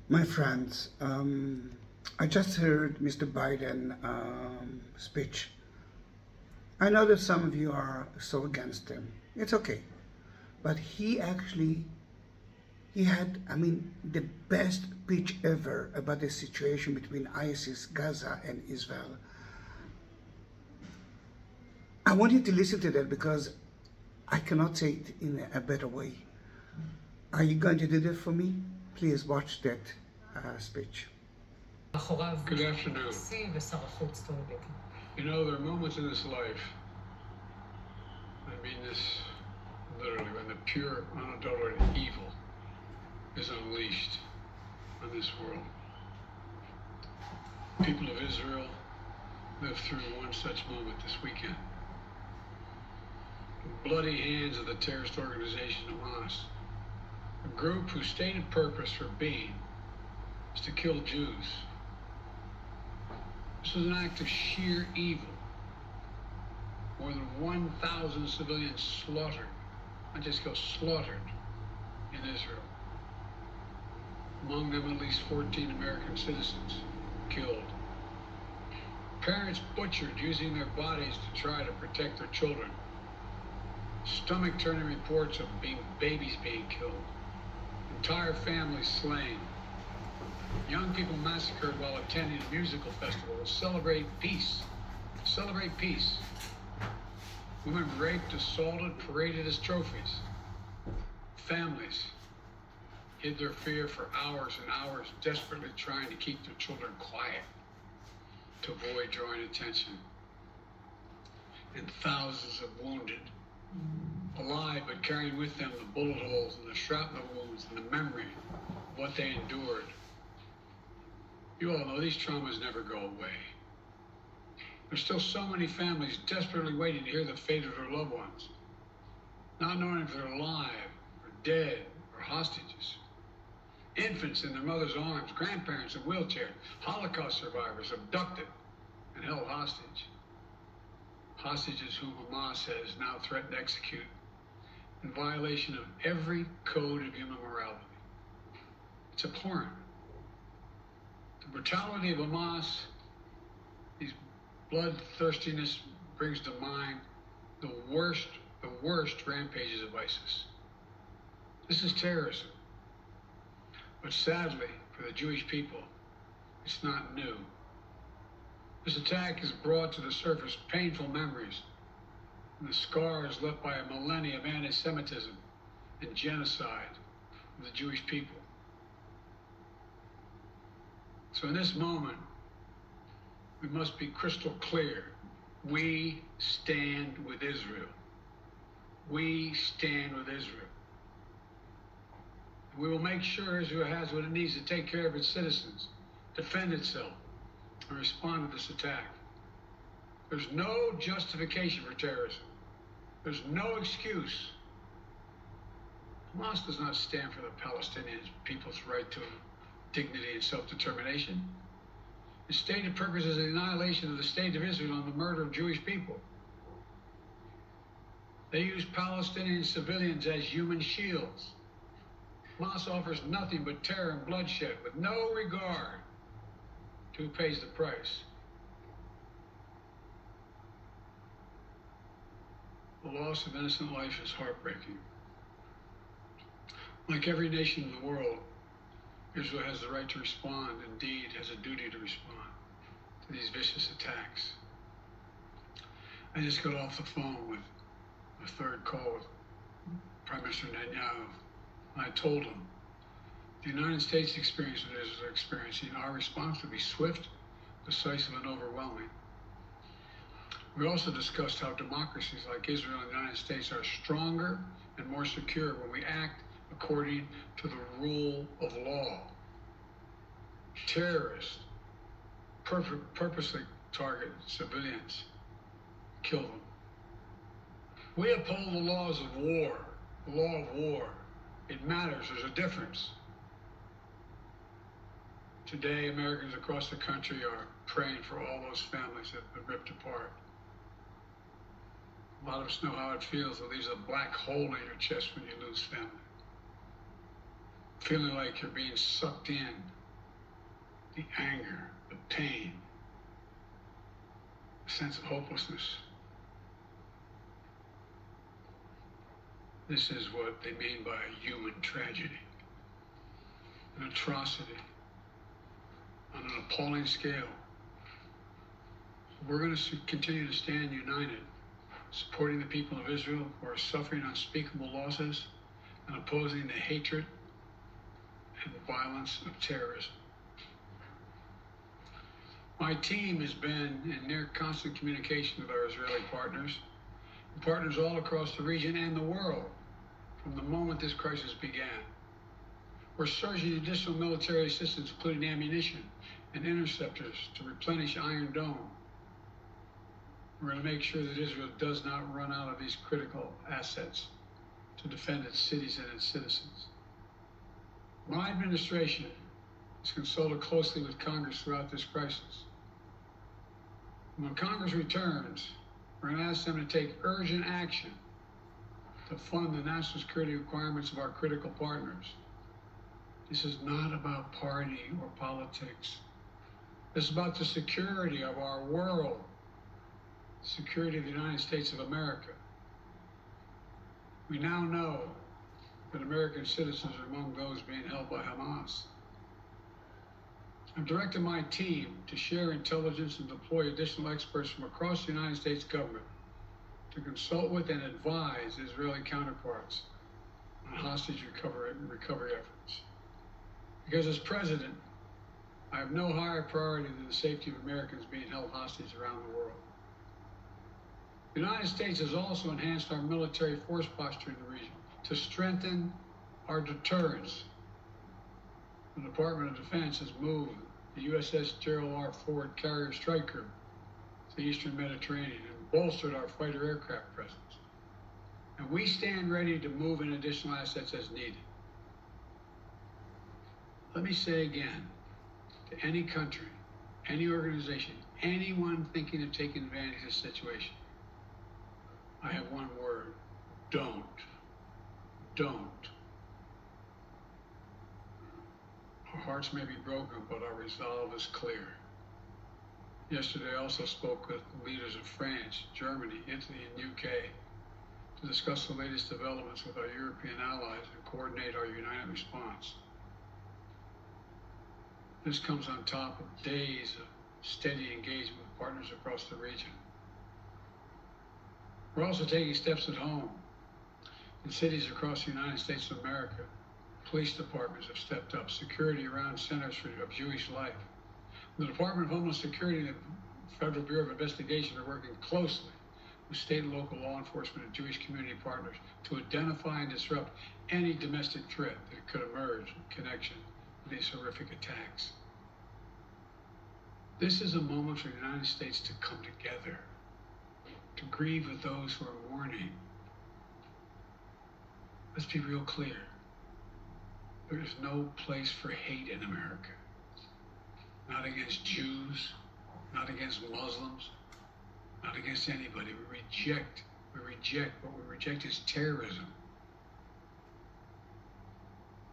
My friends, I just heard Mr. Biden speech. I know that some of you are so against him. It's okay. But he had, the best speech ever about the situation between ISIS, Gaza, and Israel. I want you to listen to that because I cannot say it in a better way. Are you going to do that for me? Please watch that speech. Good afternoon. You know, there are moments in this life, I mean this literally, when the pure, unadulterated evil is unleashed on this world. People of Israel lived through one such moment this weekend. The bloody hands of the terrorist organization Hamas, a group whose stated purpose for being is to kill Jews. This was an act of sheer evil. More than 1,000 civilians slaughtered, not just slaughtered, in Israel. Among them, at least 14 American citizens killed. Parents butchered using their bodies to try to protect their children. Stomach-turning reports of babies being killed. Entire families slain. Young people massacred while attending a musical festival to celebrate peace. Celebrate peace. Women raped, assaulted, paraded as trophies. Families hid their fear for hours and hours, desperately trying to keep their children quiet to avoid drawing attention. And thousands of wounded, alive but carrying with them the bullet holes and the shrapnel wounds and the memory of what they endured. You all know these traumas never go away. There's still so many families desperately waiting to hear the fate of their loved ones, not knowing if they're alive or dead or hostages. Infants in their mother's arms, grandparents in wheelchairs, Holocaust survivors abducted and held hostage. Hostages whom Hamas has now threatened to execute in violation of every code of human morality. It's abhorrent. The brutality of Hamas, these bloodthirstiness brings to mind the worst rampages of ISIS. This is terrorism. But sadly, for the Jewish people, it's not new. This attack has brought to the surface painful memories and the scars left by a millennia of anti-Semitism and genocide of the Jewish people. So in this moment, we must be crystal clear. We stand with Israel. We stand with Israel. We will make sure Israel has what it needs to take care of its citizens, defend itself, and respond to this attack. There's no justification for terrorism. There's no excuse. Hamas does not stand for the Palestinian people's right to dignity and self-determination. Its stated purpose is the annihilation of the state of Israel and the murder of Jewish people. They use Palestinian civilians as human shields. Hamas offers nothing but terror and bloodshed with no regard to who pays the price. The loss of innocent life is heartbreaking. Like every nation in the world, Israel has the right to respond, indeed has a duty to respond to these vicious attacks. I just got off the phone with the third call with Prime Minister Netanyahu. I told him the United States experience what Israel is experiencing, our response would be swift, decisive, and overwhelming. We also discussed how democracies like Israel and the United States are stronger and more secure when we act according to the rule of law. Terrorists purposely target civilians, kill them. We uphold the laws of war, the law of war. It matters, there's a difference. Today, Americans across the country are praying for all those families that have been ripped apart. A lot of us know how it feels. It leaves a black hole in your chest when you lose family. Feeling like you're being sucked in the anger, the pain, the sense of hopelessness. This is what they mean by a human tragedy, an atrocity on an appalling scale. We're going to continue to stand united, supporting the people of Israel who are suffering unspeakable losses and opposing the hatred and the violence of terrorism. My team has been in near constant communication with our Israeli partners, and partners all across the region and the world from the moment this crisis began. We're surging additional military assistance, including ammunition and interceptors, to replenish Iron Dome. We're going to make sure that Israel does not run out of these critical assets to defend its cities and its citizens. My administration has consulted closely with Congress throughout this crisis. When Congress returns, we're going to ask them to take urgent action to fund the national security requirements of our critical partners. This is not about party or politics. This is about the security of our world, the security of the United States of America. We now know that American citizens are among those being held by Hamas. I've directed my team to share intelligence and deploy additional experts from across the United States government to consult with and advise Israeli counterparts on hostage recovery efforts. Because as president, I have no higher priority than the safety of Americans being held hostage around the world. The United States has also enhanced our military force posture in the region to strengthen our deterrence. The Department of Defense has moved the USS Gerald R. Ford carrier strike group to the Eastern Mediterranean and bolstered our fighter aircraft presence. And we stand ready to move in additional assets as needed. Let me say again, to any country, any organization, anyone thinking of taking advantage of this situation, I have one word: don't. Don't. Our hearts may be broken, but our resolve is clear. Yesterday I also spoke with leaders of France, Germany, Italy, and UK to discuss the latest developments with our European allies and coordinate our united response. This comes on top of days of steady engagement with partners across the region. We're also taking steps at home. In cities across the United States of America, police departments have stepped up security around centers of Jewish life. The Department of Homeland Security and the Federal Bureau of Investigation are working closely with state and local law enforcement and Jewish community partners to identify and disrupt any domestic threat that could emerge in connection with these horrific attacks. This is a moment for the United States to come together, to grieve with those who are mourning. Let's be real clear. There is no place for hate in America. Not against Jews, not against Muslims, not against anybody. We reject, what we reject is terrorism.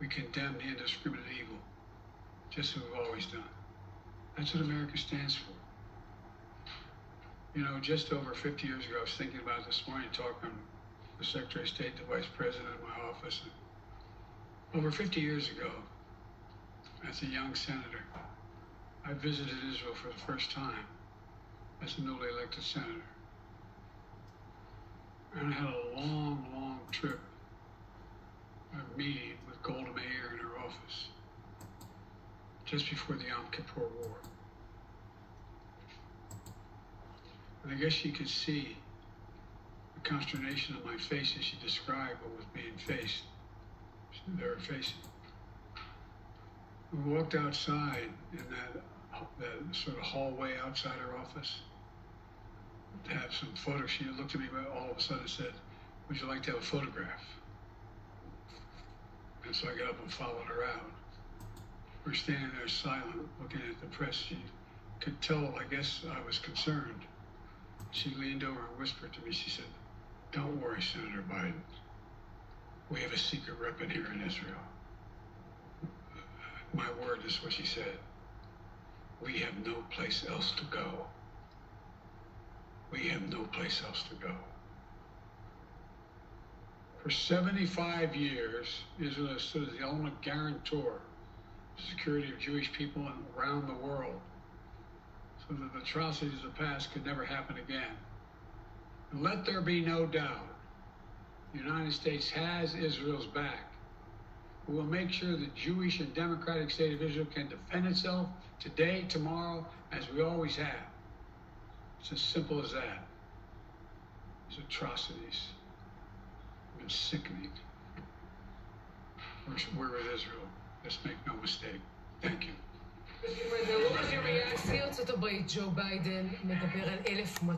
We condemn the indiscriminate evil, just as we've always done. That's what America stands for. You know, just over 50 years ago, I was thinking about it this morning, talking to the Secretary of State, the Vice President of my office. Over 50 years ago, as a young senator, I visited Israel for the first time as a newly elected senator. And I had a long, long trip, a meeting with Golda Meir in her office, just before the Yom Kippur War. And I guess she could see the consternation on my face as she described what was being faced. They were facing. We walked outside in that sort of hallway outside her office to have some photos. She looked at me all of a sudden and said, "Would you like to have a photograph?" And so I got up and followed her out. We were standing there silent, looking at the press. She could tell, I guess, I was concerned. She leaned over and whispered to me, she said, "Don't worry, Senator Biden. We have a secret rep in here in Israel." My word is what she said. We have no place else to go. We have no place else to go. For 75 years, Israel has stood as the ultimate guarantor of the security of Jewish people around the world, so that the atrocities of the past could never happen again. And let there be no doubt, the United States has Israel's back. We will make sure the Jewish and democratic state of Israel can defend itself today, tomorrow, as we always have. It's as simple as that. These atrocities have been sickening. We're with Israel. Let's make no mistake. Thank you. What was your reaction? ארצות הברית, ג'ו ביידן מדבר על 1,200